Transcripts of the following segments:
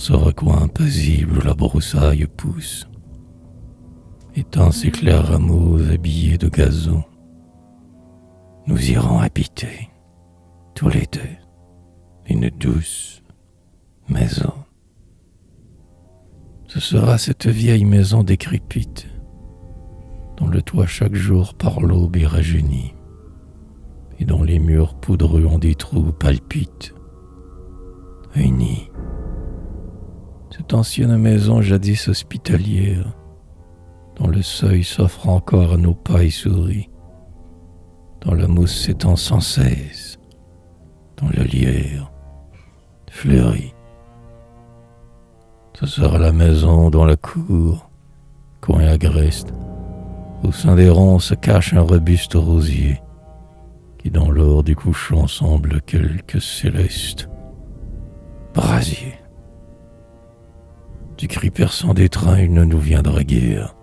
ce recoin paisible où la broussaille pousse, étend ses clairs rameaux habillés de gazon, nous irons habiter, tous les deux, une douce maison. Ce sera cette vieille maison décrépite, dont le toit chaque jour par l'aube est rajeuni, et dont les murs poudreux ont des trous palpitent. Un nid. Cette ancienne maison jadis hospitalière, dont le seuil s'offre encore à nos pas et souris, dont la mousse s'étend sans cesse, dont le lierre fleurit. Ce sera la maison dont la cour, coin agreste, au sein des ronds se cache un robuste rosier, qui dans l'or du couchant semble quelque céleste brasier. Du cri perçant des trains, il ne nous viendra guère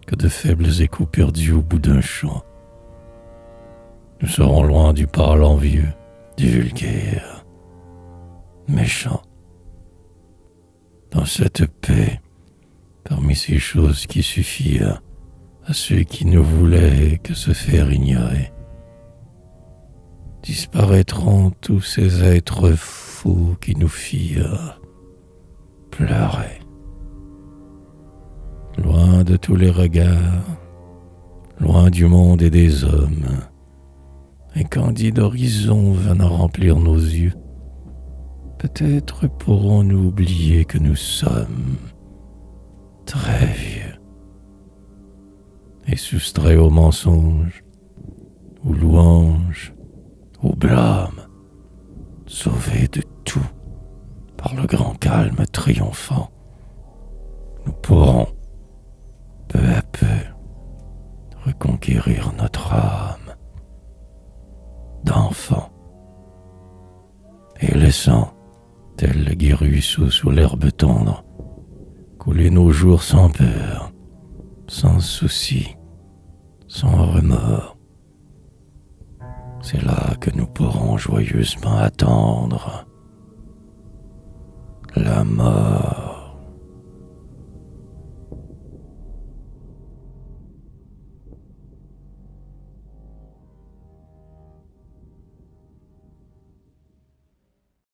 que de faibles échos perdus au bout d'un champ. Nous serons loin du parlant vieux, du vulgaire, méchant. Dans cette paix, parmi ces choses qui suffirent à ceux qui ne voulaient que se faire ignorer, disparaîtront tous ces êtres fous qui nous firent pleurer. Loin de tous les regards, loin du monde et des hommes, un candide horizon venant remplir nos yeux. Peut-être pourrons-nous oublier que nous sommes très vieux et soustraits aux mensonges, aux louanges, aux blâmes, sauvés de tout par le grand calme triomphant. Nous pourrons, peu à peu, reconquérir notre âme d'enfant et laissant, tel le gai ruisseau sous l'herbe tendre, couler nos jours sans peur, sans souci, sans remords. C'est là que nous pourrons joyeusement attendre la mort.